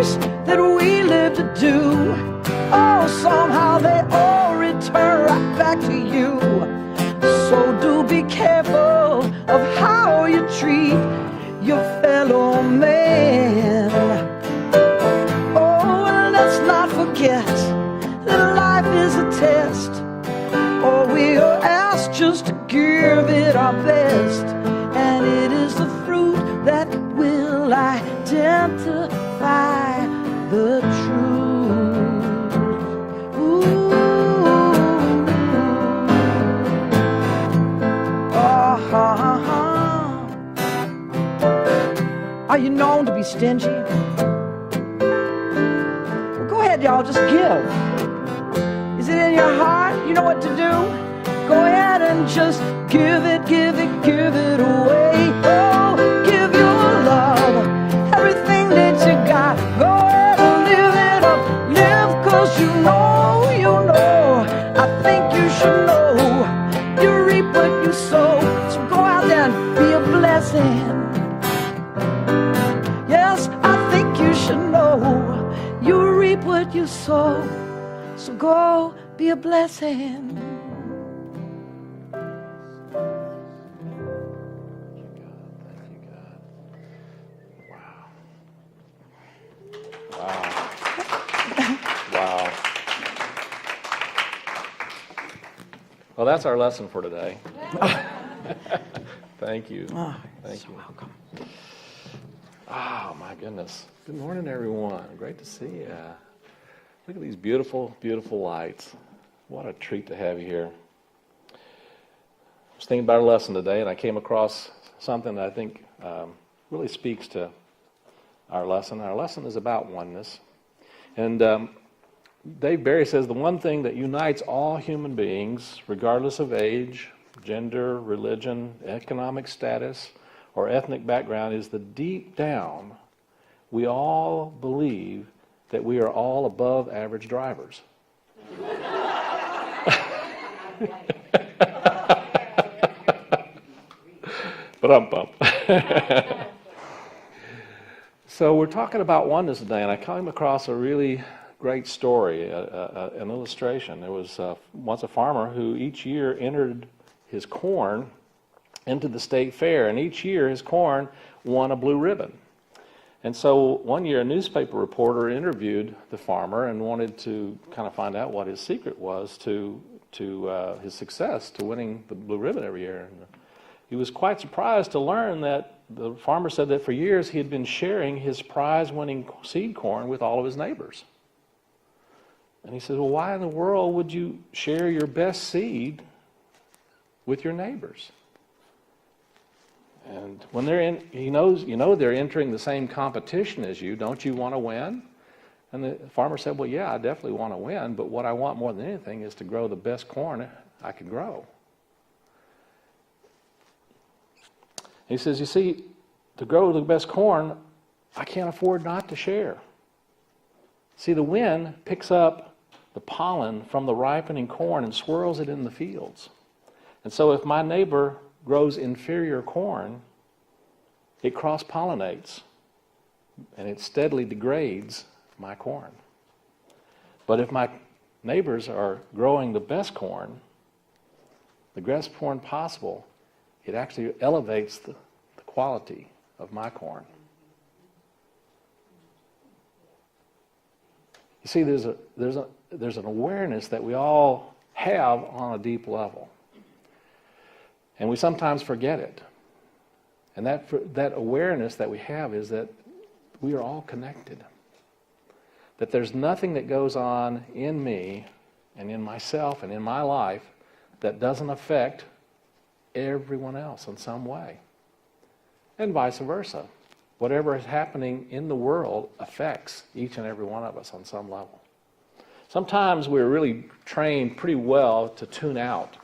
choice that we live to do, oh, somehow they all return right back to you. So do be careful of how you treat your fellow man. Oh, and let's not forget that life is a test. Oh, we are asked just to give it our best, and it is the fruit that will identify the truth. Ooh. Are you known to be stingy? Well, go ahead, y'all, just give. Is it in your heart? You know what to do? Go ahead and just give it away. Oh, give your love, everything that you got. Go ahead and live it up. Live 'cause you know, I think you should know. You reap what you sow. So go out there and be a blessing. Yes, I think you should know. You reap what you sow. So go be a blessing. Wow. Well, that's our lesson for today. Thank you. Oh, Thank you. welcome. Oh, my goodness. Good morning, everyone. Great to see you. Look at these beautiful, beautiful lights. What a treat to have you here. I was thinking about our lesson today, and I came across something that I think really speaks to our lesson. Our lesson is about oneness. And Dave Barry says the one thing that unites all human beings, regardless of age, gender, religion, economic status, or ethnic background, is that deep down we all believe that we are all above average drivers. Ba-dum-bum. So we're talking about oneness today, and I came across a really great story, an illustration. There was once a farmer who each year entered his corn into the state fair, and each year his corn won a blue ribbon. And so one year a newspaper reporter interviewed the farmer and wanted to kind of find out what his secret was to his success, to winning the blue ribbon every year. And he was quite surprised to learn that the farmer said that for years he had been sharing his prize-winning seed corn with all of his neighbors. And he said, well, why in the world would you share your best seed with your neighbors? And when they're in, you know they're entering the same competition as you. Don't you want to win? And the farmer said, well, yeah, I definitely want to win, but what I want more than anything is to grow the best corn I can grow. He says, you see, to grow the best corn, I can't afford not to share. See, the wind picks up the pollen from the ripening corn and swirls it in the fields. And so if my neighbor grows inferior corn, it cross-pollinates, and it steadily degrades my corn. But if my neighbors are growing the best corn possible, it actually elevates the quality of my corn. You see, there's an awareness that we all have on a deep level. And we sometimes forget it. And that awareness that we have is that we are all connected. That there's nothing that goes on in me and in myself and in my life that doesn't affect everyone else in some way. And vice versa. Whatever is happening in the world affects each and every one of us on some level. Sometimes we're really trained pretty well to tune out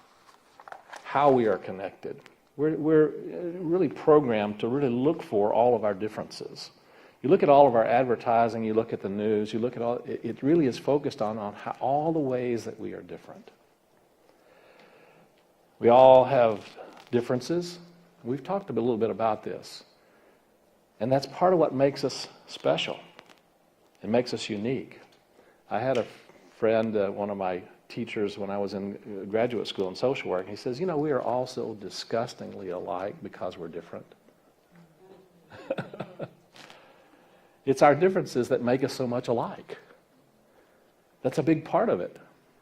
how we are connected. We're really programmed to really look for all of our differences. You look at all of our advertising, you look at the news, you look at all, it really is focused on how, all the ways that we are different. We all have differences. We've talked a little bit about this. And that's part of what makes us special. It makes us unique. I had a friend, one of my teachers when I was in graduate school in social work, he says, we are all so disgustingly alike because we're different. It's our differences that make us so much alike. That's a big part of it,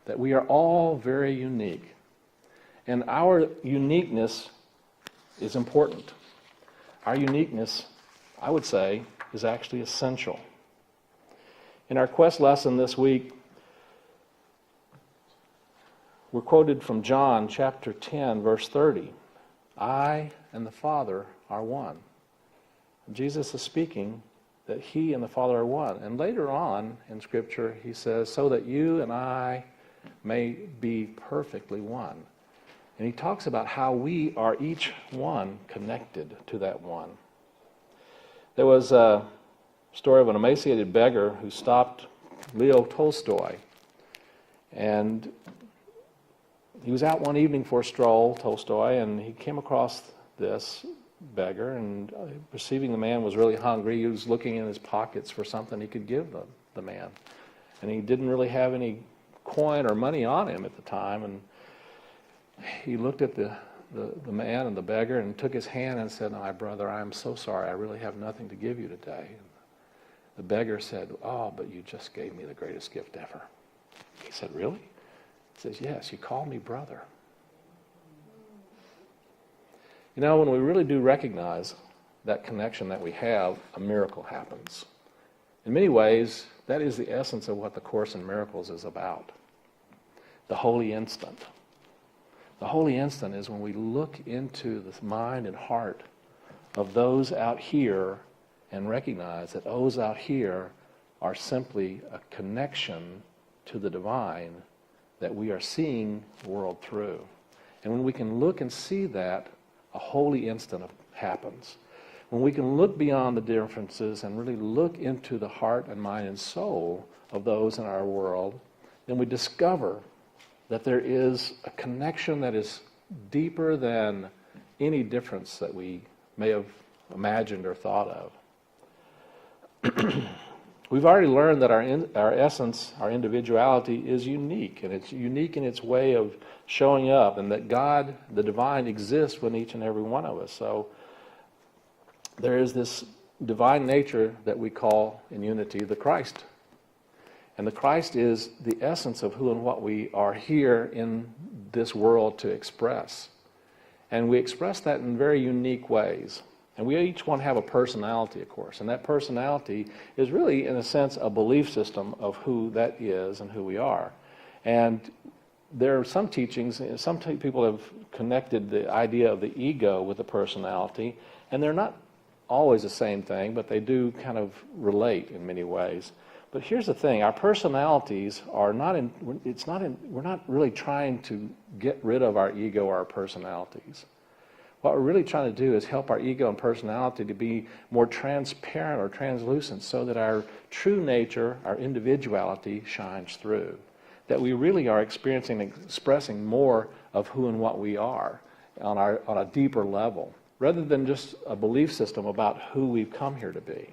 that we are all very unique. And our uniqueness is important. Our uniqueness, I would say, is actually essential. In our quest lesson this week, we're quoted from John chapter 10, verse 30. I and the Father are one. Jesus is speaking that he and the Father are one. And later on in Scripture, he says, so that you and I may be perfectly one. And he talks about how we are each one connected to that one. There was a story of an emaciated beggar who stopped Leo Tolstoy. And he was out one evening for a stroll, Tolstoy, and he came across this beggar, and perceiving the man was really hungry, he was looking in his pockets for something he could give the man. And he didn't really have any coin or money on him at the time, and he looked at the man and the beggar and took his hand and said, my brother, I am so sorry, I really have nothing to give you today. And the beggar said, oh, but you just gave me the greatest gift ever. He said, really? He says, yes, you call me brother. When we really do recognize that connection that we have, a miracle happens. In many ways, that is the essence of what the Course in Miracles is about. The holy instant. The holy instant is when we look into the mind and heart of those out here and recognize that those out here are simply a connection to the divine that we are seeing the world through. And when we can look and see that, a holy instant happens. When we can look beyond the differences and really look into the heart and mind and soul of those in our world, then we discover that there is a connection that is deeper than any difference that we may have imagined or thought of. We've already learned that our essence, our individuality, is unique, and it's unique in its way of showing up, and that God, the divine, exists within each and every one of us. So there is this divine nature that we call in unity the Christ. And the Christ is the essence of who and what we are here in this world to express. And we express that in very unique ways. And we each one have a personality, of course. And that personality is really, in a sense, a belief system of who that is and who we are. And there are some teachings, some people have connected the idea of the ego with the personality. And they're not always the same thing, but they do kind of relate in many ways. But here's the thing, our personalities are we're not really trying to get rid of our ego or our personalities. What we're really trying to do is help our ego and personality to be more transparent or translucent so that our true nature, our individuality, shines through. That we really are experiencing and expressing more of who and what we are on a deeper level, rather than just a belief system about who we've come here to be.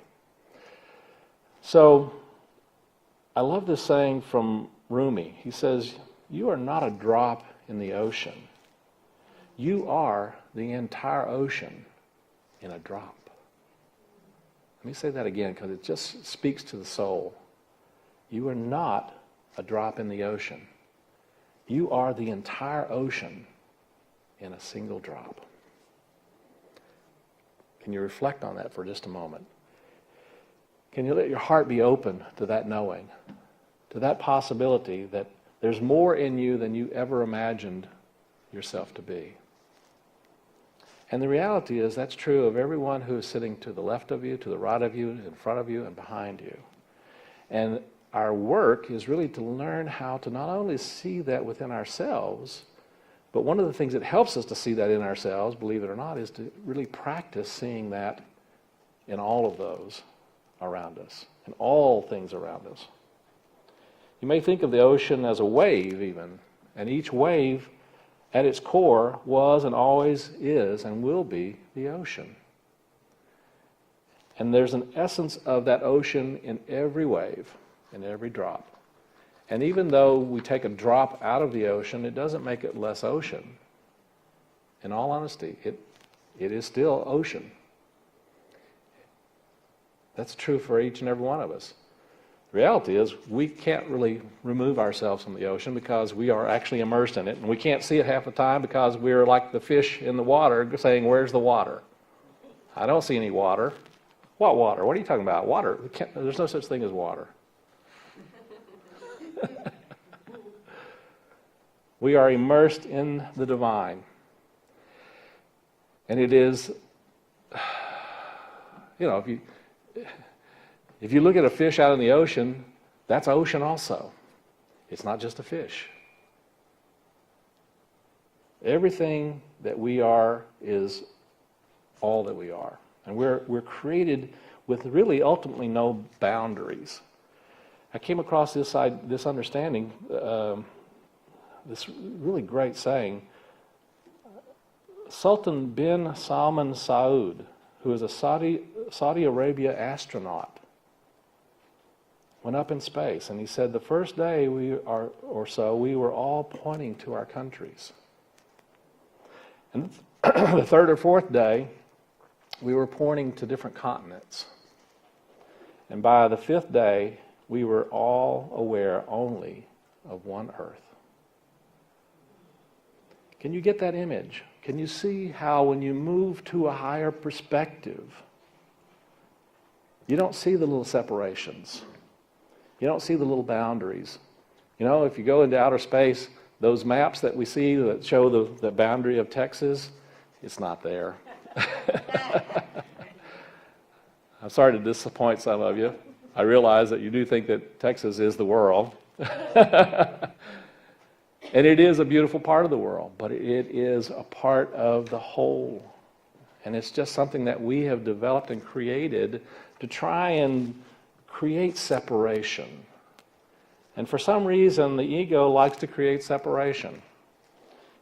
So, I love this saying from Rumi. He says, you are not a drop in the ocean. You are the entire ocean in a drop. Let me say that again because it just speaks to the soul. You are not a drop in the ocean. You are the entire ocean in a single drop. Can you reflect on that for just a moment? Can you let your heart be open to that knowing, to that possibility that there's more in you than you ever imagined yourself to be? And the reality is that's true of everyone who is sitting to the left of you, to the right of you, in front of you, and behind you. And our work is really to learn how to not only see that within ourselves, but one of the things that helps us to see that in ourselves, believe it or not, is to really practice seeing that in all of those around us, in all things around us. You may think of the ocean as a wave even, and each wave at its core was and always is and will be the ocean. And there's an essence of that ocean in every wave, in every drop. And even though we take a drop out of the ocean, it doesn't make it less ocean. In all honesty, it is still ocean. That's true for each and every one of us. The reality is we can't really remove ourselves from the ocean because we are actually immersed in it, and we can't see it half the time because we're like the fish in the water saying, "Where's the water?" I don't see any water. What water? What are you talking about? Water. There's no such thing as water. We are immersed in the divine. And it is, if you look at a fish out in the ocean, that's ocean also. It's not just a fish. Everything that we are is all that we are. And we're created with really ultimately no boundaries. I came across this understanding, this really great saying. Sultan bin Salman Saud, who is a Saudi Arabia astronaut, went up in space, and he said the first day we were all pointing to our countries. And the third or fourth day, we were pointing to different continents. And by the fifth day, we were all aware only of one earth. Can you get that image? Can you see how when you move to a higher perspective, you don't see the little separations. You don't see the little boundaries. If you go into outer space, those maps that we see that show the boundary of Texas, it's not there. I'm sorry to disappoint some of you. I realize that you do think that Texas is the world. And it is a beautiful part of the world, but it is a part of the whole. And it's just something that we have developed and created to try and create separation. And for some reason, the ego likes to create separation.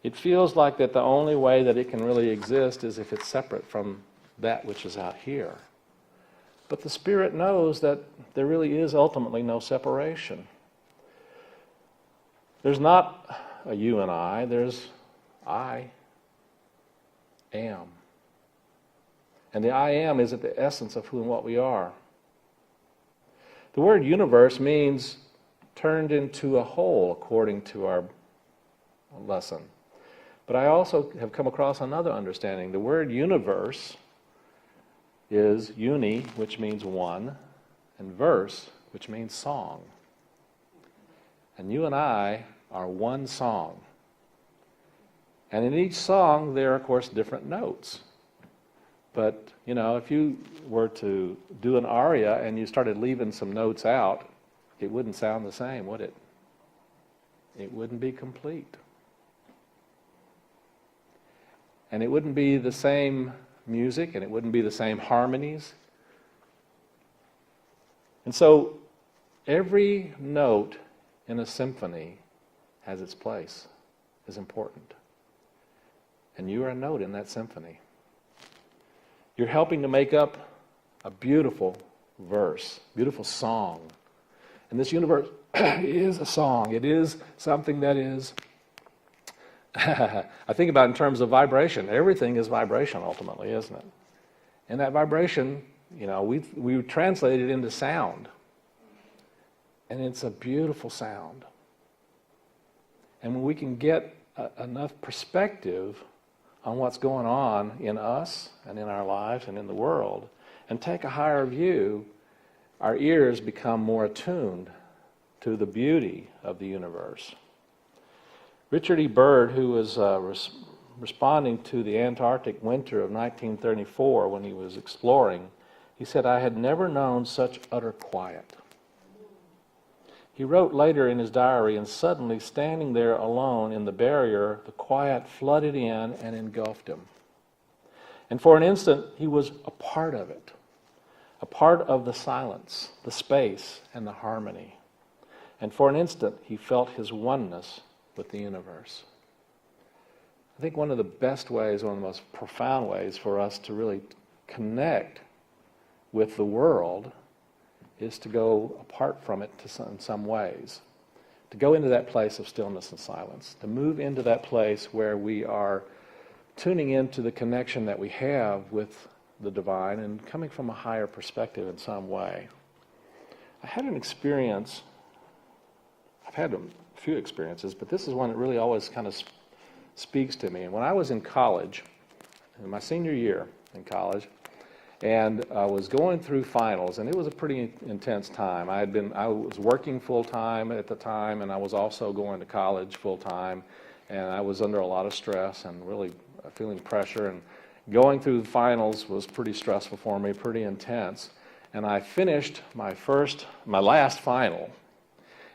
It feels like that the only way that it can really exist is if it's separate from that which is out here. But the Spirit knows that there really is ultimately no separation. There's not a you and I, there's I am. And the I am is at the essence of who and what we are. The word universe means turned into a whole, according to our lesson. But I also have come across another understanding. The word universe is uni, which means one, and verse, which means song. And you and I are one song. And in each song, there are, of course, different notes. But, if you were to do an aria and you started leaving some notes out, it wouldn't sound the same, would it? It wouldn't be complete. And it wouldn't be the same music, and it wouldn't be the same harmonies. And so, every note in a symphony has its place, is important. And you are a note in that symphony. You're helping to make up a beautiful verse, beautiful song. And this universe is a song. It is something that is, I think about in terms of vibration. Everything is vibration ultimately, isn't it? And that vibration, we translate it into sound. And it's a beautiful sound. And when we can get enough perspective on what's going on in us and in our lives and in the world, and take a higher view, our ears become more attuned to the beauty of the universe. Richard E. Byrd, who was responding to the Antarctic winter of 1934 when he was exploring, he said, "I had never known such utter quiet." He wrote later in his diary, and suddenly, standing there alone in the barrier, the quiet flooded in and engulfed him. And for an instant, he was a part of it, a part of the silence, the space, and the harmony. And for an instant, he felt his oneness with the universe. I think one of the best ways, one of the most profound ways for us to really connect with the world is to go apart from it in some ways, to go into that place of stillness and silence, to move into that place where we are tuning into the connection that we have with the divine and coming from a higher perspective in some way. I had an experience, I've had a few experiences, but this is one that really always kind of speaks to me. And when I was in college, in my senior year in college, and I was going through finals, and it was a pretty intense time. I was working full-time at the time, and I was also going to college full-time, and I was under a lot of stress and really feeling pressure, and going through the finals was pretty stressful for me, pretty intense. And I finished my last final,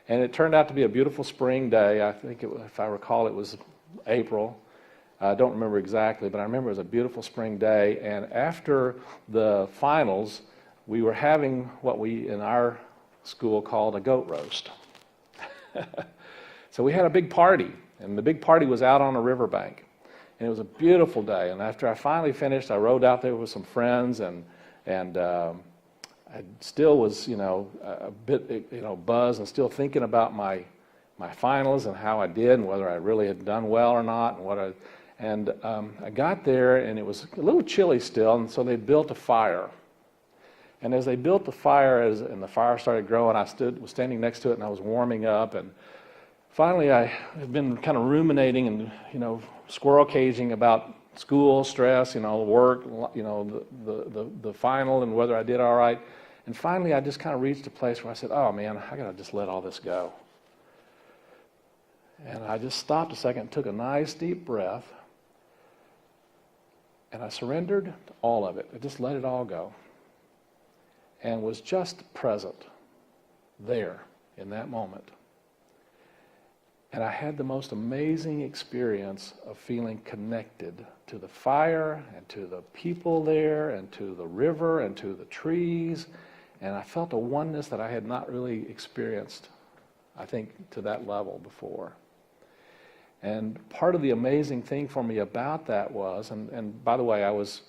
and it turned out to be a beautiful spring day. I think, if I recall, it was April. I don't remember exactly, but I remember it was a beautiful spring day, and after the finals, we were having what we in our school called a goat roast. So we had a big party, and the big party was out on a riverbank, and it was a beautiful day. And after I finally finished, I rode out there with some friends, and I still was, a bit, buzzed, and still thinking about my finals and how I did, and whether I really had done well or not, and I got there, and it was a little chilly still, and so they built a fire. And as they built the fire, and the fire started growing, I was standing next to it, and I was warming up, and finally I had been kind of ruminating and, squirrel caging about school, stress, work, the final, and whether I did all right. And finally I just kind of reached a place where I said, oh man, I got to just let all this go. And I just stopped a second, took a nice deep breath, and I surrendered to all of it. I just let it all go. And was just present there in that moment. And I had the most amazing experience of feeling connected to the fire and to the people there and to the river and to the trees. And I felt a oneness that I had not really experienced, I think, to that level before. And part of the amazing thing for me about that was, and by the way, I was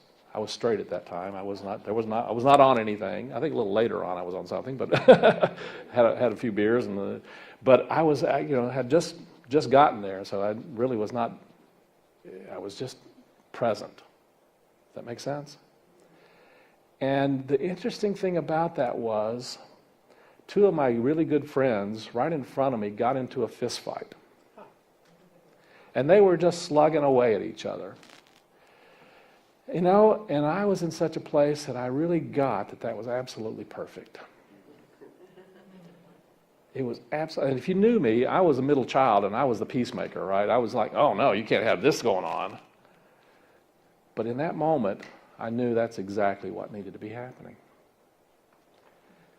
straight at that time. I was not on anything. I think a little later on I was on something, but had a few beers, but I was, had just gotten there, so I really was not. I was just present. Does that make sense? And the interesting thing about that was, two of my really good friends right in front of me got into a fist fight. And they were just slugging away at each other. And I was in such a place that I really got that was absolutely perfect. It was absolutely, and if you knew me, I was a middle child and I was the peacemaker, right? I was like, oh no, you can't have this going on. But in that moment, I knew that's exactly what needed to be happening.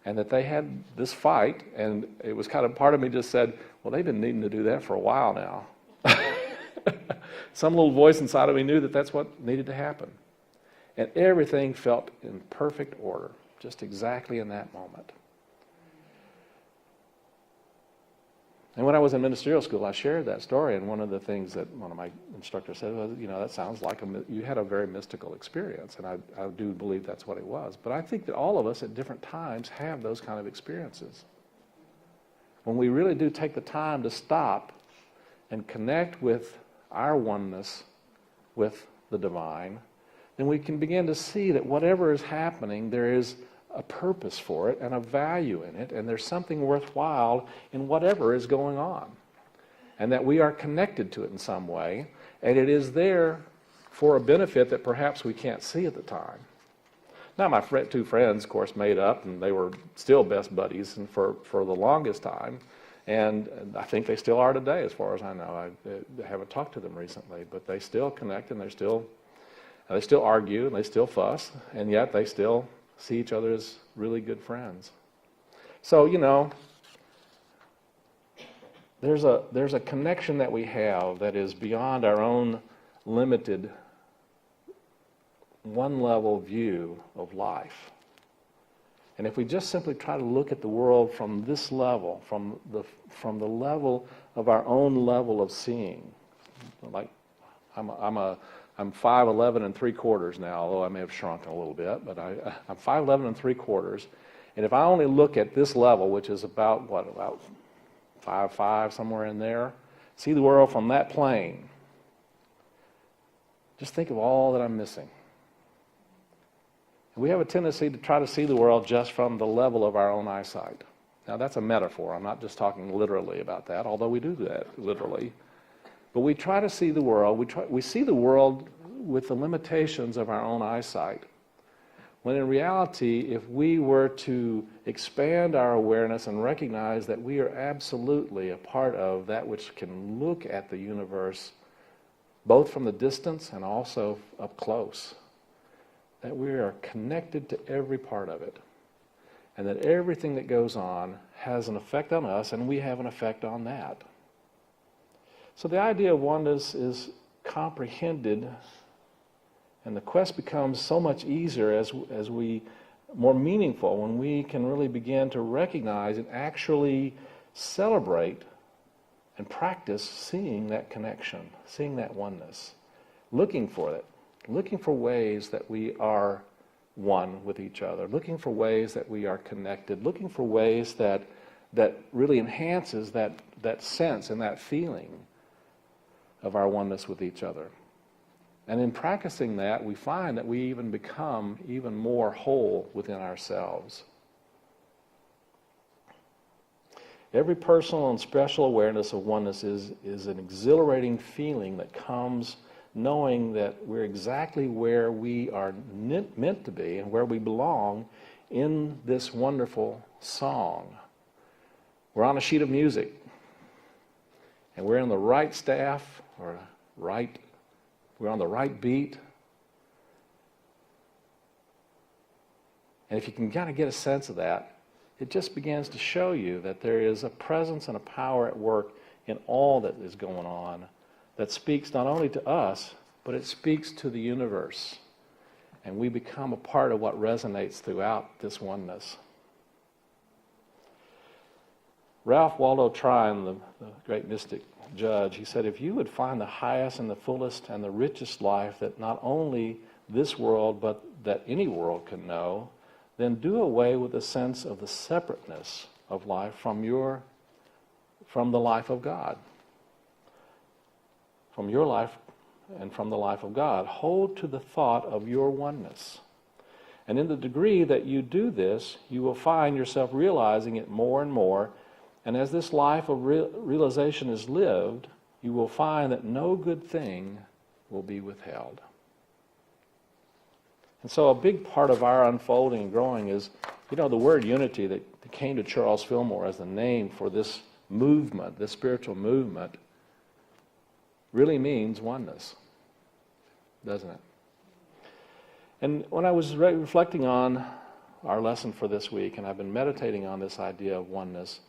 And that they had this fight, and it was kind of, part of me just said, well, they've been needing to do that for a while now. Some little voice inside of me knew that that's what needed to happen. And everything felt in perfect order, just exactly in that moment. And when I was in ministerial school, I shared that story, and one of the things that one of my instructors said was, that sounds like you had a very mystical experience, and I do believe that's what it was. But I think that all of us at different times have those kind of experiences. When we really do take the time to stop and connect with our oneness with the divine, then we can begin to see that whatever is happening, there is a purpose for it and a value in it, and there's something worthwhile in whatever is going on, and that we are connected to it in some way, and it is there for a benefit that perhaps we can't see at the time. Now, my two friends, of course, made up, and they were still best buddies and for the longest time, and I think they still are today, as far as I know. I haven't talked to them recently, but they still connect, and they still argue, and they still fuss, and yet they still see each other as really good friends. So, there's a connection that we have that is beyond our own limited one-level view of life. And if we just simply try to look at the world from this level, from the level of our own level of seeing, like I'm I'm 5'11" and 3/4 now, although I may have shrunken a little bit, but I'm 5'11" and 3/4. And if I only look at this level, which is about 5'5", somewhere in there, see the world from that plane, just think of all that I'm missing. We have a tendency to try to see the world just from the level of our own eyesight. Now, that's a metaphor. I'm not just talking literally about that, although we do that literally. But we try to see the world, we see the world with the limitations of our own eyesight. When in reality, if we were to expand our awareness and recognize that we are absolutely a part of that which can look at the universe both from the distance and also up close, that we are connected to every part of it, and that everything that goes on has an effect on us, and we have an effect on that. So the idea of oneness is comprehended, and the quest becomes so much easier as we more meaningful when we can really begin to recognize and actually celebrate and practice seeing that connection, seeing that oneness, looking for it, looking for ways that we are one with each other, looking for ways that we are connected, looking for ways that really enhances that sense and that feeling of our oneness with each other. And in practicing that, we find that we even become even more whole within ourselves. Every personal and special awareness of oneness is an exhilarating feeling that comes knowing that we're exactly where we are meant to be and where we belong in this wonderful song. We're on a sheet of music, and we're in the right staff, we're on the right beat. And if you can kind of get a sense of that, it just begins to show you that there is a presence and a power at work in all that is going on that speaks not only to us, but it speaks to the universe. And we become a part of what resonates throughout this oneness. Ralph Waldo Trine, the great mystic judge, he said, if you would find the highest and the fullest and the richest life that not only this world, but that any world can know, then do away with the sense of the separateness of life from the life of God. From your life and from the life of God. Hold to the thought of your oneness. And in the degree that you do this, you will find yourself realizing it more and more. And as this life of realization is lived, you will find that no good thing will be withheld. And so a big part of our unfolding and growing is, the word unity that came to Charles Fillmore as the name for this movement, this spiritual movement, really means oneness, doesn't it? And when I was reflecting on our lesson for this week, and I've been meditating on this idea of oneness,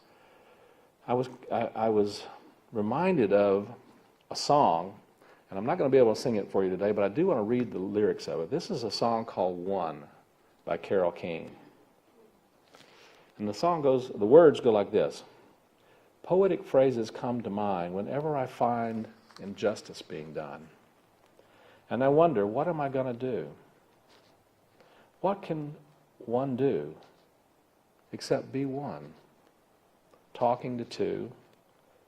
I was reminded of a song, and I'm not going to be able to sing it for you today, but I do want to read the lyrics of it. This is a song called One by Carole King. And the words go like this. Poetic phrases come to mind whenever I find injustice being done. And I wonder, what am I going to do? What can one do except be one? Talking to 2,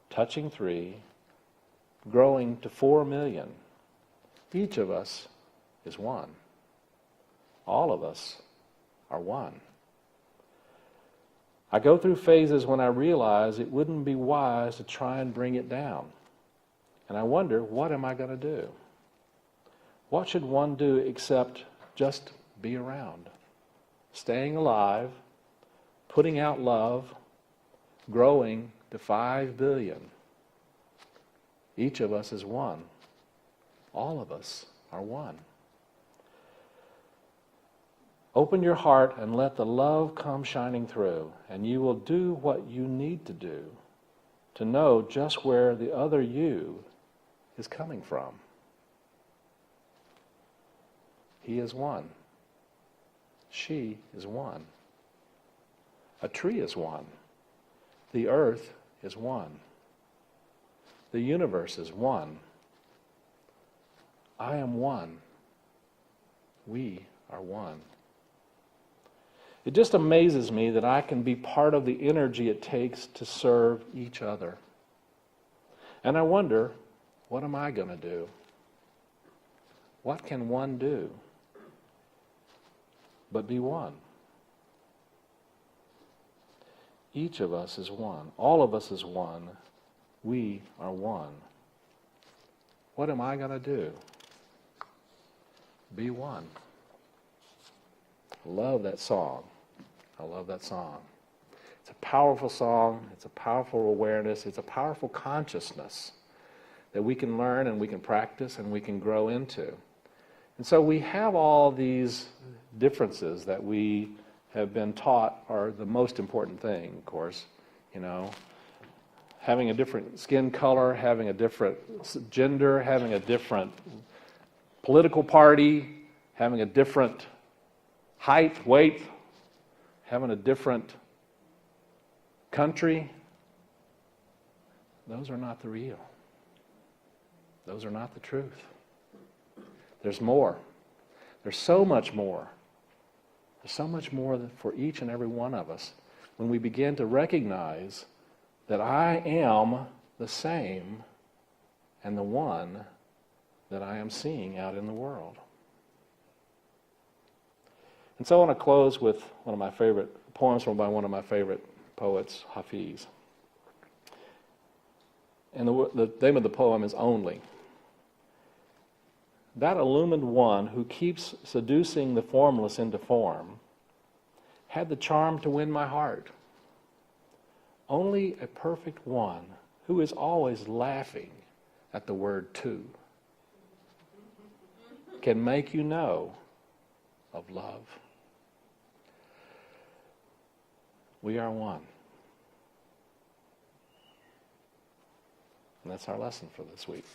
touching 3, growing to 4 million. Each of us is one. All of us are one. I go through phases when I realize it wouldn't be wise to try and bring it down. And I wonder, what am I going to do? What should one do except just be around? Staying alive, putting out love, growing to 5 billion. Each of us is one. All of us are one. Open your heart and let the love come shining through, and you will do what you need to do to know just where the other you is coming from. He is one. She is one. A tree is one. The earth is one. The universe is one. I am one. We are one. It just amazes me that I can be part of the energy it takes to serve each other. And I wonder, what am I going to do? What can one do but be one? Each of us is one. All of us is one. We are one. What am I going to do? Be one. I love that song. I love that song. It's a powerful song. It's a powerful awareness. It's a powerful consciousness that we can learn and we can practice and we can grow into. And so we have all these differences that we have been taught are the most important thing, of course. You know, having a different skin color, having a different gender, having a different political party, having a different height, weight, having a different country. Those are not the real. Those are not the truth. There's more. There's so much more. There's so much more for each and every one of us when we begin to recognize that I am the same and the one that I am seeing out in the world. And so I want to close with one of my favorite poems by one of my favorite poets, Hafiz. And the name of the poem is Only. That illumined one who keeps seducing the formless into form had the charm to win my heart. Only a perfect one who is always laughing at the word two can make you know of love. We are one. And that's our lesson for this week.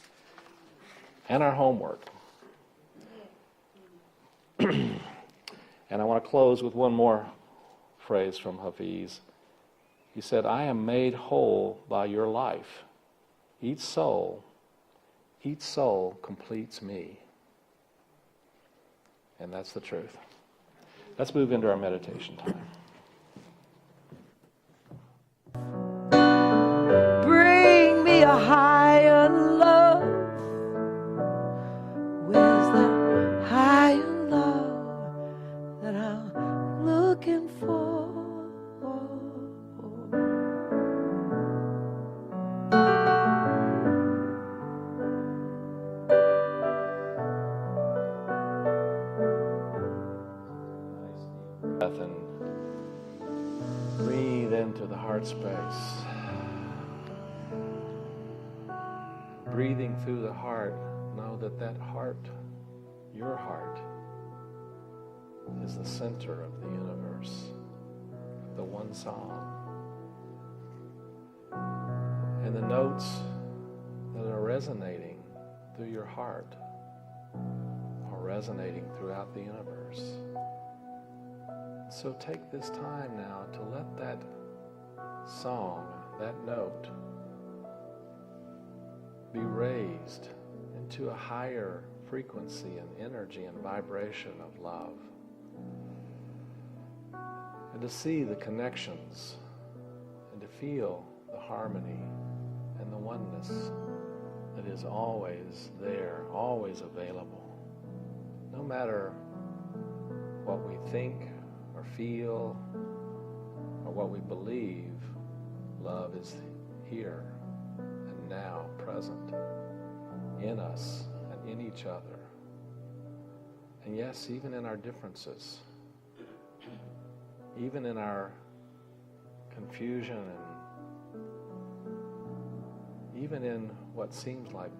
And our homework. And I want to close with one more phrase from Hafiz. He said, I am made whole by your life. Each soul completes me. And that's the truth. Let's move into our meditation time. Bring me a higher love. Where's that higher love that I'm looking for? Breath and breathe into the heart space. Breathing through the heart, know that that heart, your heart, is the center of the universe, the one song. And the notes that are resonating through your heart are resonating throughout the universe. So take this time now to let that song, that note, be raised into a higher frequency and energy and vibration of love. And to see the connections and to feel the harmony and the oneness that is always there, always available. No matter what we think or feel or what we believe, love is here and now, present in us and in each other. And yes, even in our differences, even in our confusion, and even in what seems like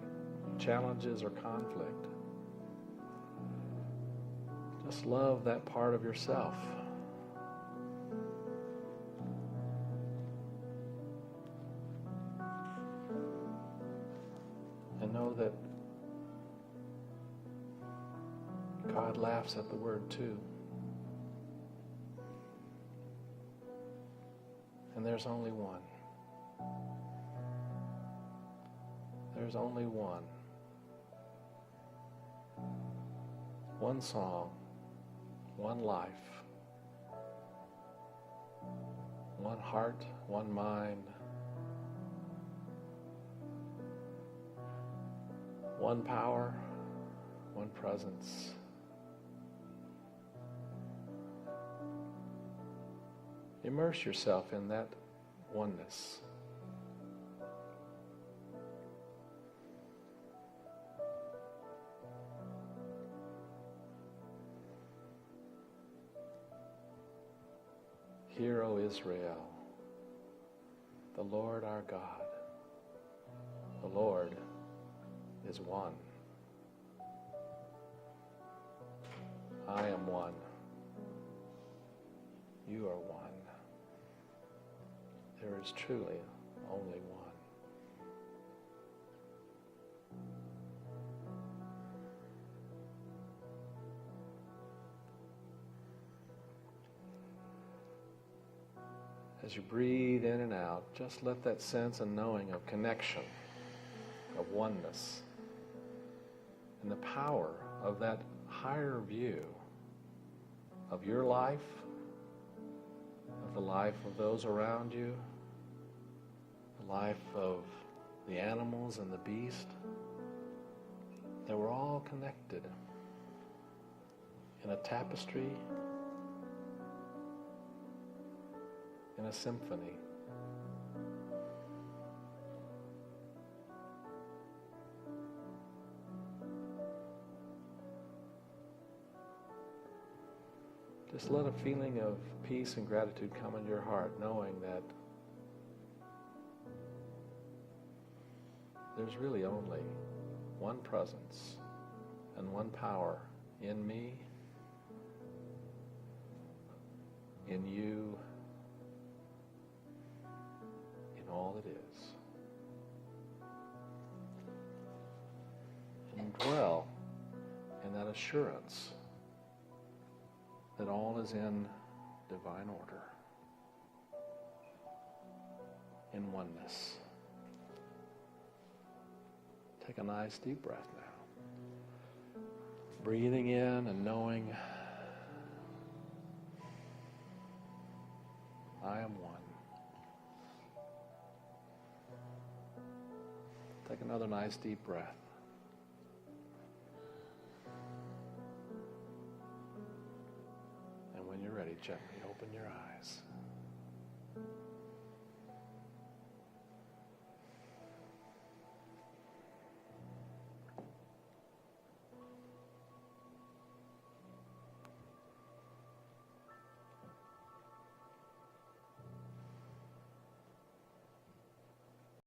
challenges or conflict, just love that part of yourself. And know that God laughs at the word too. And there's only one. There's only one. one song, one life, one heart, one mind, one power, one presence. Immerse yourself in that oneness. Hear, O Israel, the Lord our God, the Lord is one. I am one. You are one. There is truly only one. As you breathe in and out, just let that sense and knowing of connection, of oneness, and the power of that higher view of your life, of the life of those around you, the life of the animals and the beast, that we're all connected in a tapestry, in a symphony. Just let a feeling of peace and gratitude come into your heart, knowing that there's really only one presence and one power in me, in you, in all that is. And dwell in that assurance that all is in divine order, in oneness. Take a nice deep breath now. Breathing in and knowing I am one. Take another nice deep breath. And when you're ready, gently open your eyes.